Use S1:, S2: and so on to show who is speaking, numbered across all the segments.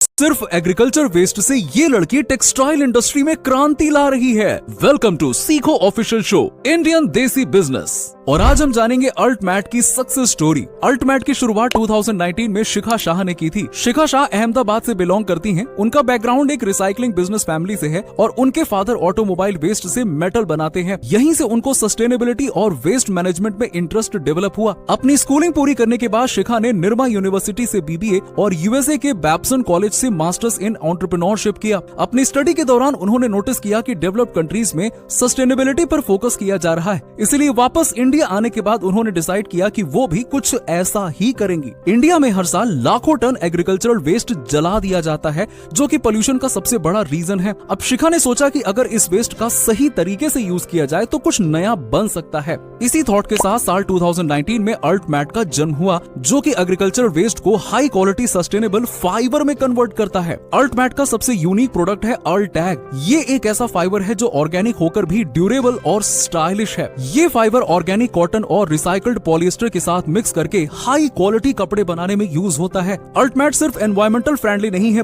S1: सिर्फ agriculture waste से ये लड़की टेक्सटाइल इंडस्ट्री में क्रांति ला रही है। वेलकम टू सीखो ऑफिशियल शो इंडियन देसी बिजनेस। और आज हम जानेंगे अल्टमैट की सक्सेस स्टोरी। अल्टमैट की शुरुआत 2019 में शिखा शाह ने की थी। शिखा शाह अहमदाबाद से बिलोंग करती हैं। उनका बैकग्राउंड एक रिसाइकलिंग बिजनेस फैमिली से है और उनके फादर ऑटोमोबाइल वेस्ट से मेटल बनाते हैं। यहीं से उनको सस्टेनेबिलिटी और वेस्ट मैनेजमेंट में इंटरेस्ट डेवलप हुआ। अपनी स्कूलिंग पूरी करने के बाद शिखा ने निर्मा यूनिवर्सिटी से बीबीए और यूएसए के बैप्सन कॉलेज से मास्टर्स इन एंटरप्रेन्योरशिप किया। अपनी स्टडी के दौरान उन्होंने नोटिस किया कि डेवलप्ड कंट्रीज में सस्टेनेबिलिटी पर फोकस किया जा रहा है। इसलिए वापस इंडिया आने के बाद उन्होंने डिसाइड किया कि वो भी कुछ ऐसा ही करेंगी। इंडिया में हर साल लाखों टन एग्रीकल्चरल वेस्ट जला दिया जाता है, जो कि पोल्यूशन का सबसे बड़ा रीजन है। अब शिखा ने सोचा कि अगर इस वेस्ट का सही तरीके से यूज किया जाए तो कुछ नया बन सकता है। इसी थॉट के साथ साल 2019 में अल्टमैट का जन्म हुआ, जो कि एग्रीकल्चरल वेस्ट को हाई क्वालिटी सस्टेनेबल फाइबर में कन्वर्ट करता है। अल्टमैट का सबसे यूनिक प्रोडक्ट है अल्टैग। ये एक ऐसा फाइबर है जो ऑर्गेनिक होकर भी ड्यूरेबल और स्टाइलिश है। ये फाइबर ऑर्गेनिक कॉटन और रिसाइकल्ड पॉलिएस्टर के साथ मिक्स करके हाई क्वालिटी कपड़े बनाने में यूज होता है। अल्टमैट सिर्फ एनवायरमेंटल फ्रेंडली नहीं है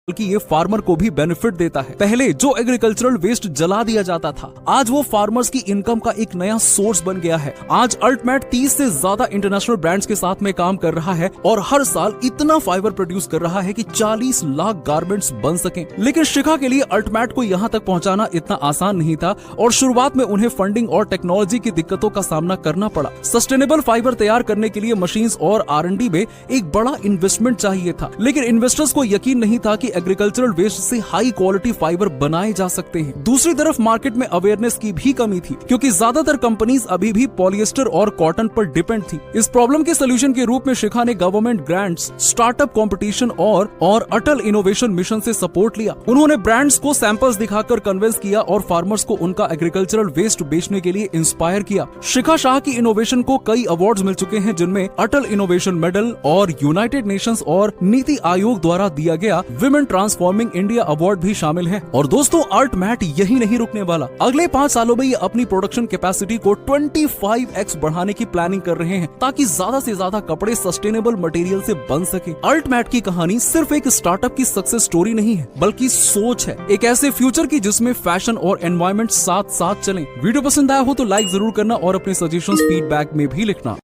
S1: बल्कि ये फार्मर को भी बेनिफिट देता है। पहले जो एग्रीकल्चरल वेस्ट जला दिया जाता था, आज वो फार्मर्स की इनकम का एक नया सोर्स बन गया है। आज अल्टमैट 30 से ज्यादा इंटरनेशनल ब्रांड्स के साथ में काम कर रहा है और हर साल इतना फाइबर प्रोड्यूस कर रहा है कि 40 लाख गारमेंट्स बन सकें। लेकिन शिखा के लिए अल्टमैट को यहाँ तक पहुँचाना इतना आसान नहीं था और शुरुआत में उन्हें फंडिंग और टेक्नोलॉजी की दिक्कतों का सामना करना पड़ा। सस्टेनेबल फाइबर तैयार करने के लिए मशीन्स और R&D में एक बड़ा इन्वेस्टमेंट चाहिए था, लेकिन इन्वेस्टर्स को यकीन नहीं था कि एग्रीकल्चरल वेस्ट से हाई क्वालिटी फाइबर बनाए जा सकते हैं। दूसरी तरफ मार्केट में अवेयरनेस की भी कमी थी, क्योंकि ज्यादातर कंपनीज अभी भी पॉलिएस्टर और कॉटन पर डिपेंड थी। इस प्रॉब्लम के सोल्यूशन के रूप में शिखा ने गवर्नमेंट ग्रांट्स, स्टार्टअप कंपटीशन और अटल इनोवेशन मिशन से सपोर्ट लिया। उन्होंने ब्रांड्स को सैंपल्स दिखाकर कन्विंस किया और फार्मर्स को उनका एग्रीकल्चरल वेस्ट बेचने के लिए इंस्पायर किया। शिखा शाह की इनोवेशन को कई अवार्ड्स मिल चुके हैं, जिनमें अटल इनोवेशन मेडल और यूनाइटेड नेशंस और नीति आयोग द्वारा दिया गया विमेन ट्रांसफॉर्मिंग इंडिया अवार्ड भी शामिल है। और दोस्तों, अल्टमैट यही नहीं रुकने वाला। अगले 5 सालों में ये अपनी प्रोडक्शन कैपेसिटी को 25x बढ़ाने की प्लानिंग कर रहे हैं, ताकि ज्यादा से ज्यादा कपड़े सस्टेनेबल मटेरियल से बन सके। अल्टमैट की कहानी सिर्फ एक स्टार्टअप की सक्सेस स्टोरी नहीं है, बल्कि सोच है एक ऐसे फ्यूचर की जिसमें फैशन और एनवायरमेंट साथ साथ चलें। वीडियो पसंद आया हो तो लाइक जरूर करना और अपने सजेशंस फीडबैक में भी लिखना।